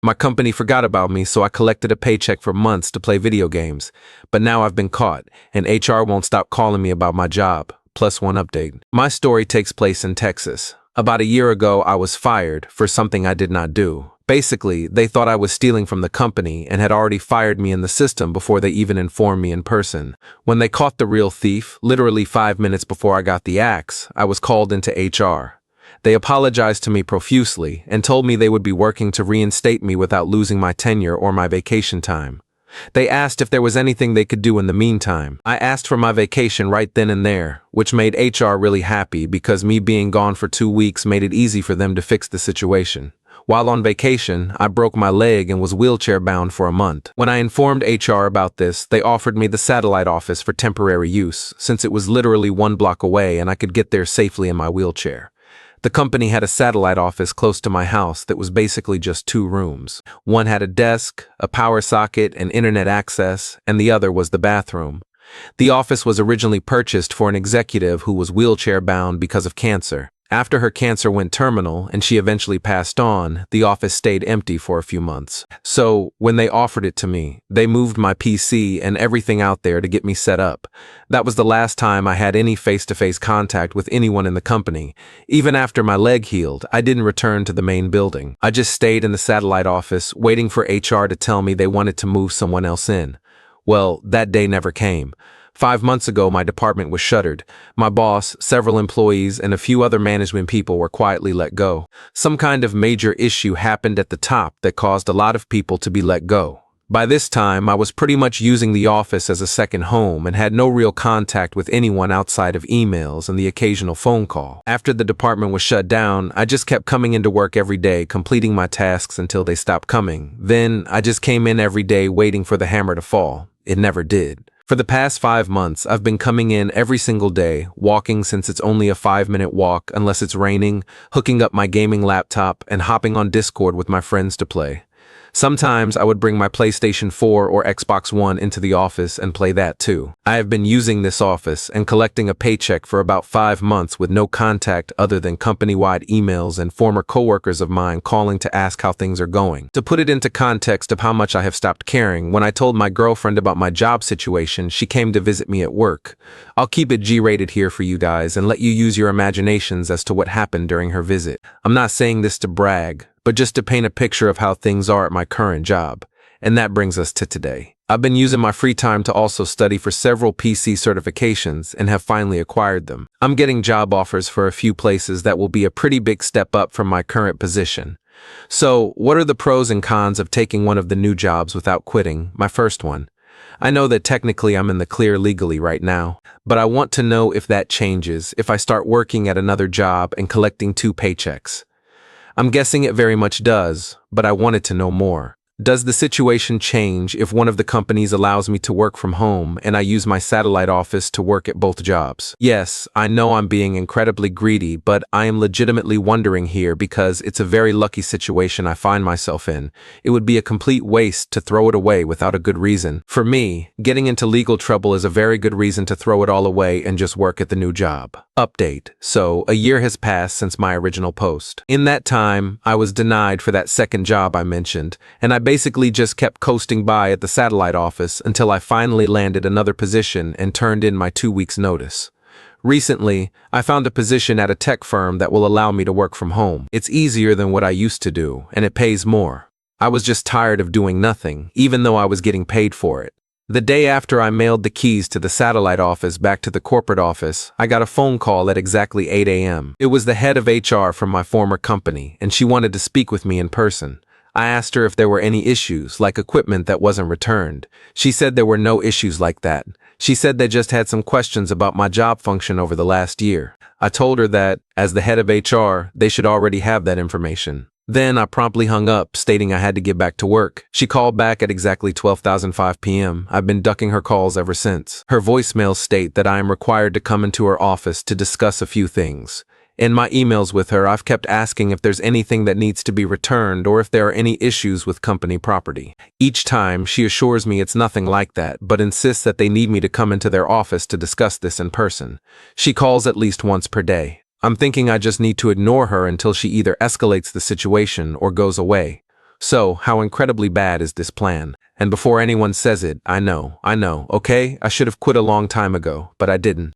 My company forgot about me, so I collected a paycheck for months to play video games. But now I've been caught, and HR won't stop calling me about my job. Plus one update. My story takes place in Texas. About a year ago, I was fired for something I did not do. Basically, they thought I was stealing from the company and had already fired me in the system before they even informed me in person. When they caught the real thief, literally 5 minutes before I got the axe, I was called into HR. They apologized to me profusely and told me they would be working to reinstate me without losing my tenure or my vacation time. They asked if there was anything they could do in the meantime. I asked for my vacation right then and there, which made HR really happy because me being gone for 2 weeks made it easy for them to fix the situation. While on vacation, I broke my leg and was wheelchair-bound for a month. When I informed HR about this, they offered me the satellite office for temporary use, since it was literally 1 block away and I could get there safely in my wheelchair. The company had a satellite office close to my house that was basically just 2 rooms. One had a desk, a power socket, and internet access, and the other was the bathroom. The office was originally purchased for an executive who was wheelchair-bound because of cancer. After her cancer went terminal and she eventually passed on, the office stayed empty for a few months. So, when they offered it to me, they moved my PC and everything out there to get me set up. That was the last time I had any face-to-face contact with anyone in the company. Even after my leg healed, I didn't return to the main building. I just stayed in the satellite office, waiting for HR to tell me they wanted to move someone else in. Well, that day never came. 5 months ago, my department was shuttered. My boss, several employees, and a few other management people were quietly let go. Some kind of major issue happened at the top that caused a lot of people to be let go. By this time, I was pretty much using the office as a second home and had no real contact with anyone outside of emails and the occasional phone call. After the department was shut down, I just kept coming into work every day, completing my tasks until they stopped coming. Then, I just came in every day waiting for the hammer to fall. It never did. For the past 5 months, I've been coming in every single day, walking since it's only a 5-minute walk unless it's raining, hooking up my gaming laptop, and hopping on Discord with my friends to play. Sometimes I would bring my PlayStation 4 or Xbox One into the office and play that too. I have been using this office and collecting a paycheck for about 5 months with no contact other than company-wide emails and former coworkers of mine calling to ask how things are going. To put it into context of how much I have stopped caring, when I told my girlfriend about my job situation, she came to visit me at work. I'll keep it G-rated here for you guys and let you use your imaginations as to what happened during her visit. I'm not saying this to brag, but just to paint a picture of how things are at my current job. And that brings us to today. I've been using my free time to also study for several PC certifications and have finally acquired them. I'm getting job offers for a few places that will be a pretty big step up from my current position. So, what are the pros and cons of taking one of the new jobs without quitting, my first one? I know that technically I'm in the clear legally right now, but I want to know if that changes if I start working at another job and collecting 2 paychecks. I'm guessing it very much does, but I wanted to know more. Does the situation change if one of the companies allows me to work from home and I use my satellite office to work at both jobs? Yes, I know I'm being incredibly greedy, but I am legitimately wondering here because it's a very lucky situation I find myself in. It would be a complete waste to throw it away without a good reason. For me, getting into legal trouble is a very good reason to throw it all away and just work at the new job. Update. So, a year has passed since my original post. In that time, I was denied for that second job I mentioned, and I basically just kept coasting by at the satellite office until I finally landed another position and turned in my 2 weeks' notice. Recently, I found a position at a tech firm that will allow me to work from home. It's easier than what I used to do, and it pays more. I was just tired of doing nothing, even though I was getting paid for it. The day after I mailed the keys to the satellite office back to the corporate office, I got a phone call at exactly 8 a.m. It was the head of HR from my former company, and she wanted to speak with me in person. I asked her if there were any issues, like equipment that wasn't returned. She said there were no issues like that. She said they just had some questions about my job function over the last year. I told her that, as the head of HR, they should already have that information. Then I promptly hung up, stating I had to get back to work. She called back at exactly 12:05 p.m. I've been ducking her calls ever since. Her voicemails state that I am required to come into her office to discuss a few things. In my emails with her, I've kept asking if there's anything that needs to be returned or if there are any issues with company property. Each time, she assures me it's nothing like that, but insists that they need me to come into their office to discuss this in person. She calls at least once per day. I'm thinking I just need to ignore her until she either escalates the situation or goes away. So, how incredibly bad is this plan? And before anyone says it, I know, okay? I should have quit a long time ago, but I didn't.